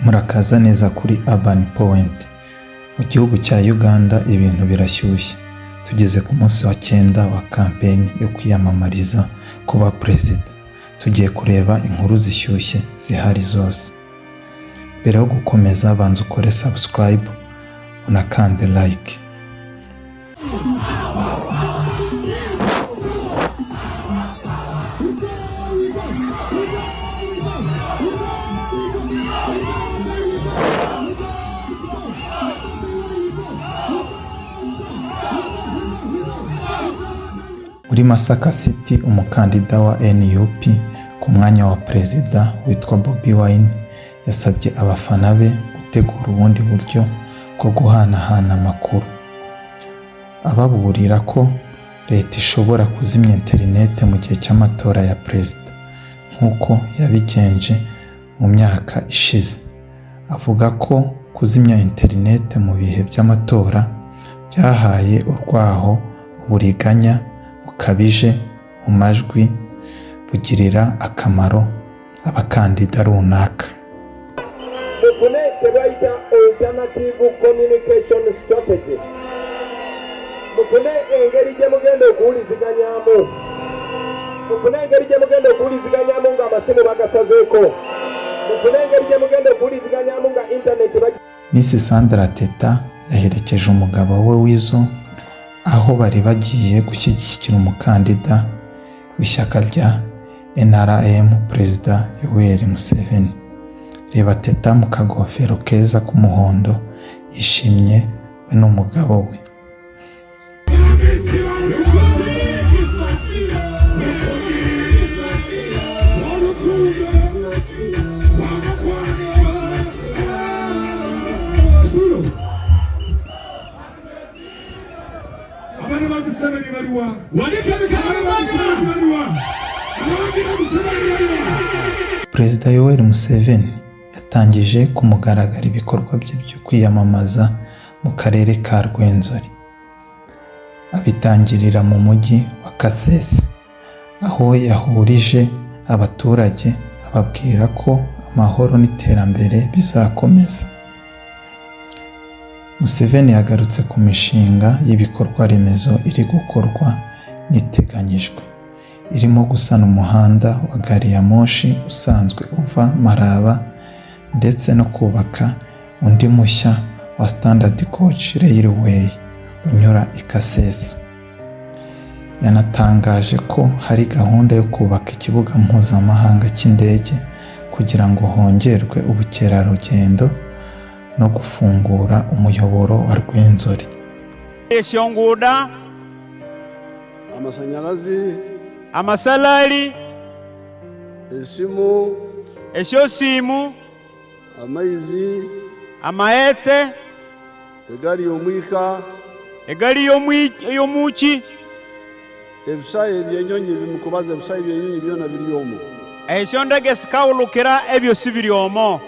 Murakaza neza kuri Urban Point. Mu gihugu cya Uganda ibintu birashyushye. Tugeze ku munsi wa 9 wa campaign yo kwiyamamariza kuba president. Tugiye kureba inkuru zishyushye zihari zose. Mbere yo gukomeza banza ukore subscribe unakande like. Muri Masaka City umukandida wa NUP ku mwanya wa perezida witwa Bobi Wine yasabye abafana be gutegura ubundi buryo bwo guhanahana amakuru, ababurira ko leta ishobora kuzimya internet mu gihe cy'amatora ya perezida nk'uko yabigenje mu myaka ishize. Avuga ko kuzimya internet mu bihe by'amatora byahaye urwaho uburiganya bukabije mu majwi bugirira akamaro abakandida runaka. Mukunete baita alternative communication strategy. Mukune engeri gye mugenda okuwuliziganyaamu. Mukune engeri gye mugenda okuwuliziganyaamu nga amasimu bagasazeeko. Mukune engeri gye mugenda okuwuliziganyaamu nga internet Miss Sandra Teta yaherekeje umugabo we Wizo aho bari bagiye gushyigikira umukandida w'ishyaka rya NRM Perezida Yoweri Museveni. Reba Teta mu kagofero keza k'umuhondo yishimye we n'umugabo we. Perezida Yoweri Museveni yatangije ku mugaragaro ibikorwa bye byo kwiyamamaza mu karere ka Rwenzori. Abitangirira mu mujyi wa Kasese aho yahurije abaturage ababwira ko amahoro n'iterambere bizakomeza. Museveni yagarutse ku mishinga y'ibikorwa remezo iri gukorwa n'iteganyijwe, irimo gusana umuhanda wa gari ya moshi usanzwe uva Maraba ndetse no kubaka undi mushya wa Standard Gauge Railway unyura i Kasese. Yanatangaje ko hari gahunda yo kubaka ikibuga mpuzamahanga cy'indege kugira ngo hongerwe ubukerarugendo no gufungura umuyoboro wa Rwenzori. Esyonguda, amasanyalazi, amasalari, esimu, esyosimu, amaizi, amaetse, egali y'omwika, egali y'omuki, ebisayi ebyenyonyi bimukubaza ebisayi ebyenyonyi byona biri omwo. esyondege sikawulukira ebyo si biri omwo.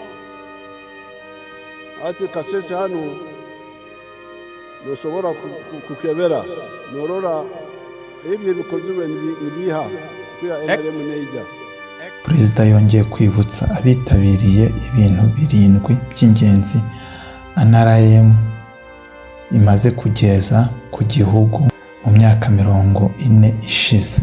Ati Kasese hano nosobora kukebera norora ebyo bikozwe nibiha kuya NRM neija. Perezida yongeye kwibutsa abitabiriye ibintu 7 by'ingenzi NRM imaze kugeza ku gihugu mu myaka 40 ishize.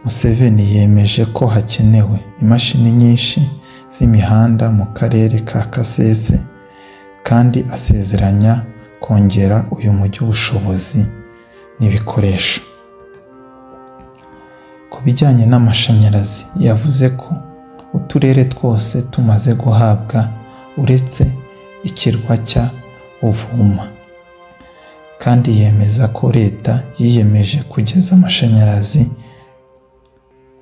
Museveni yemeje ko hakenewe imashini nyinshi z'imihanda mu karere ka Kasese kandi asezeranya kongera uyu mujyi ubushobozi n'ibikoresho. Ku bijyanye n'amashanyarazi yavuze ko uturere twose tumaze guhabwa uretse ikirwa cya Uvuma, kandi yemeza ko leta yiyemeje kugeza amashanyarazi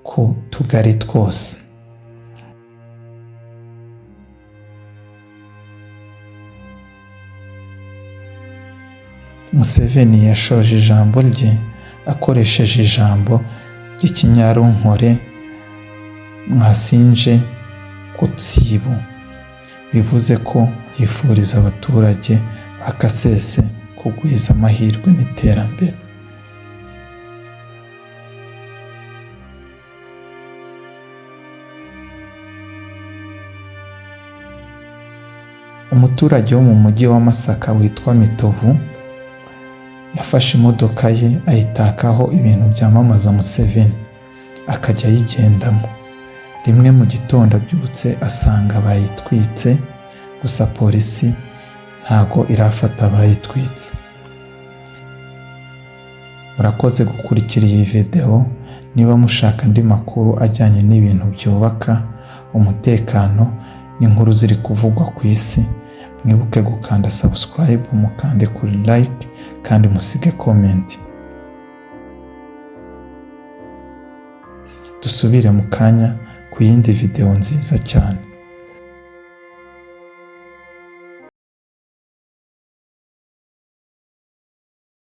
ku tugari twose. Museveni yashoje ijambo rye akoresheje ijambo ry'ikinyarunkore Mwasinje Kutsibu, bivuze ko yifuriza abaturage ba Kasese kugwiza amahirwe n'iterambere. Umuturage wo mu mujyi wa Masaka witwa Mitovu yafashe imodoka ye ayitakaho ibintu byamamaza Museveni akajya ayigendamo. Rimwe mu gitondo abyutse asanga bayitwitse, gusa polisi ntago irafata abayitwitse. Murakoze gukurikira iyi video. Niba mushaka andi makuru ajyanye n'ibintu byubaka umutekano n'inkuru ziri kuvugwa ku isi, mwibuke gukanda subscribe, mukande kuri like kandi musige comment. Dusubire mu kanya ku yindi video nziza cyane.